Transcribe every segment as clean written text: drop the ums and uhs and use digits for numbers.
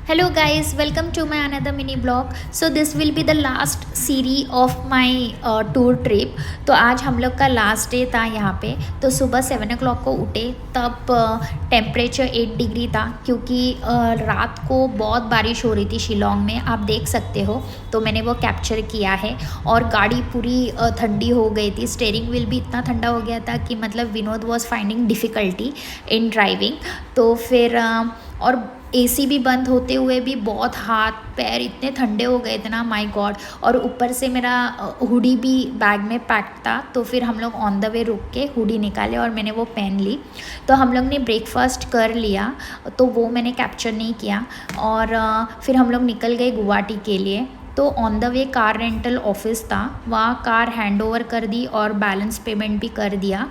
Hello guys, welcome to my another mini blog. So this will be the last series of my tour trip. तो आज हम लोग का last day था यहाँ पे. तो सुबह 7 o'clock को उठे, तब टेम्परेचर 8 डिग्री था, क्योंकि रात को बहुत बारिश हो रही थी शिलोंग में, आप देख सकते हो. तो मैंने वो कैप्चर किया है. और गाड़ी पूरी ठंडी हो गई थी. स्टेयरिंग व्हील भी इतना ठंडा हो गया था कि मतलब Vinod was finding difficulty in driving. तो फिर और एसी भी बंद होते हुए भी बहुत हाथ पैर इतने ठंडे हो गए थे ना, माय गॉड. और ऊपर से मेरा हुडी भी बैग में पैक था. तो फिर हम लोग ऑन द वे रुक के हुडी निकाले और मैंने वो पहन ली. तो हम लोग ने ब्रेकफास्ट कर लिया, तो वो मैंने कैप्चर नहीं किया. और फिर हम लोग निकल गए गुवाहाटी के लिए. तो on the way car rental office था, वहाँ कार हैंड ओवर कर दी और बैलेंस पेमेंट भी कर दिया.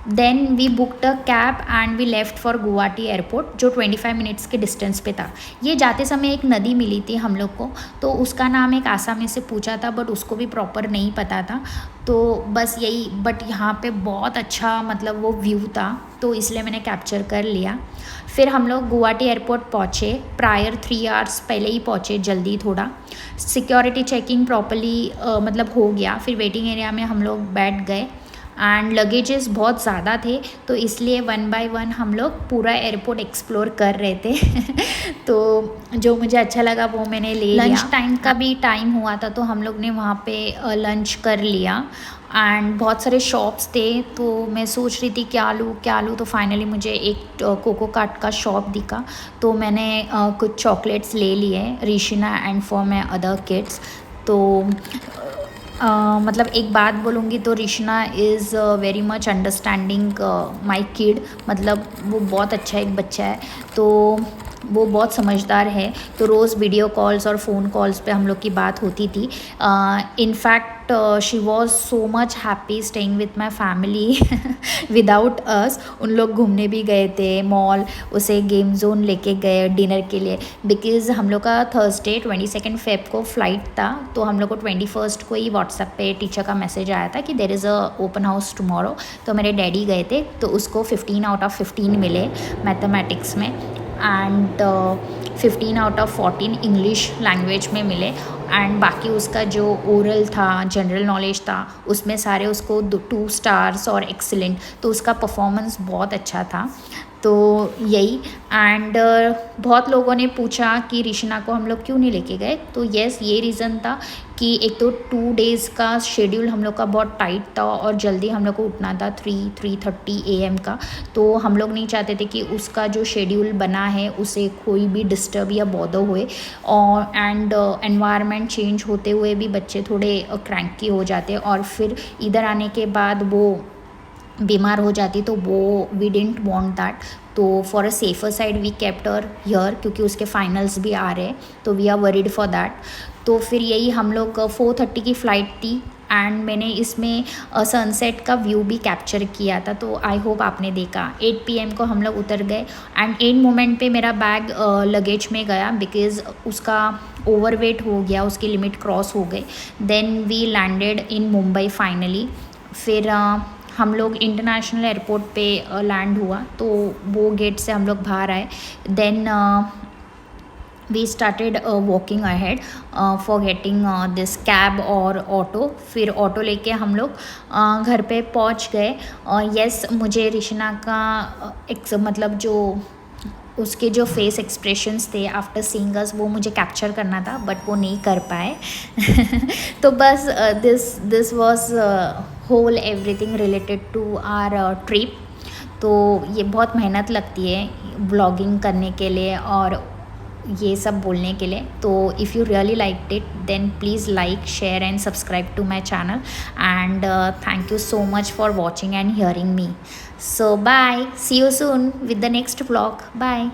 Then we booked a cab and we left for Guwahati airport, जो 25 मिनट्स के डिस्टेंस पे था. ये जाते समय एक नदी मिली थी हम लोग को, तो उसका नाम एक आसामी से पूछा था, बट उसको भी प्रॉपर नहीं पता था. तो बस यही, बट यहाँ पे बहुत अच्छा मतलब वो व्यू था, तो इसलिए मैंने कैप्चर कर लिया. फिर हम लोग गुवाहाटी एयरपोर्ट पहुँचे, प्रायर 3 hours पहले ही पहुँचे, जल्दी थोड़ा. सिक्योरिटी चेकिंग प्रॉपरली मतलब हो गया. फिर वेटिंग एरिया में हम लोग बैठ गए एंड लगेजेस बहुत ज़्यादा थे, तो इसलिए 1 by 1 हम लोग पूरा एयरपोर्ट एक्सप्लोर कर रहे थे. तो जो मुझे अच्छा लगा वो मैंने ले लिया. लंच टाइम का भी टाइम हुआ था, तो हम लोग ने वहाँ पे लंच कर लिया. एंड बहुत सारे शॉप्स थे, तो मैं सोच रही थी क्या लूँ. तो फाइनली मुझे एक कोको कार्ट का शॉप दिखा, तो मैंने कुछ चॉकलेट्स ले लिए, Rishina and for my other kids. तो मतलब एक बात बोलूँगी तो Rishna is very much understanding my kid. मतलब वो बहुत अच्छा एक बच्चा है, तो वो बहुत समझदार है. तो रोज़ वीडियो कॉल्स और फ़ोन कॉल्स पे हम लोग की बात होती थी. In fact she was so much happy staying with my family without अस. उन लोग घूमने भी गए थे मॉल, उसे गेम जोन लेके गए डिनर के लिए, बिकॉज़ हम लोग का थर्सडे 22 Feb को फ़्लाइट था. तो हम लोग को 21 को ही व्हाट्सएप पे टीचर का मैसेज आया था कि there is a open house tomorrow. तो मेरे डैडी गए थे, तो उसको 15 out of 15 मिले मैथमेटिक्स में, and 15 out of 14 English language में मिले. एंड बाकी उसका जो ओरल था, जनरल नॉलेज था, उसमें सारे उसको 2 stars और एक्सीलेंट. तो उसका परफॉर्मेंस बहुत अच्छा था. तो यही. एंड बहुत लोगों ने पूछा कि रिशना को हम लोग क्यों नहीं लेके गए. तो येस, ये रीज़न था कि एक तो 2 days का शेड्यूल हम लोग का बहुत टाइट था, और जल्दी हम लोग को उठना था 3:30 AM का. तो हम लोग नहीं चाहते थे कि उसका जो शेड्यूल बना है उसे कोई भी डिस्टर्ब या बॉदर हुए. और एंड एनवायरनमेंट चेंज होते हुए भी बच्चे थोड़े क्रैंकी हो जाते, और फिर इधर आने के बाद वो बीमार हो जाती, तो वो वी डिडंट वांट दैट. तो for a safer side we kept her here, क्योंकि उसके फाइनल्स भी आ रहे हैं, तो we are worried for that. तो फिर यही हम लोग 4:30 की फ़्लाइट थी, एंड मैंने इसमें सनसेट का व्यू भी कैप्चर किया था. तो आई होप आपने देखा. 8 PM को हम लोग उतर गए, एंड एंड मोमेंट पे मेरा बैग लगेज में गया, बिकॉज़ उसका ओवरवेट हो गया, उसकी लिमिट क्रॉस हो गई. Then we landed in Mumbai finally. फिर हम लोग इंटरनेशनल एयरपोर्ट पे लैंड हुआ, तो वो गेट से हम लोग बाहर आए. Then we started walking ahead for getting this cab और ऑटो. फिर ऑटो लेके हम लोग घर पे पहुंच गए. येस, मुझे रिशना का मतलब जो उसके जो फेस एक्सप्रेशंस थे आफ्टर सीइंग अस, वो मुझे कैप्चर करना था, बट वो नहीं कर पाए. तो बस this was whole everything related to our trip. तो ये बहुत मेहनत लगती है ब्लॉगिंग करने के लिए और ये सब बोलने के लिए. तो if you really like it, then please like, share and subscribe to my channel. And thank you so much for watching and hearing me. So bye, see you soon with the next vlog. Bye.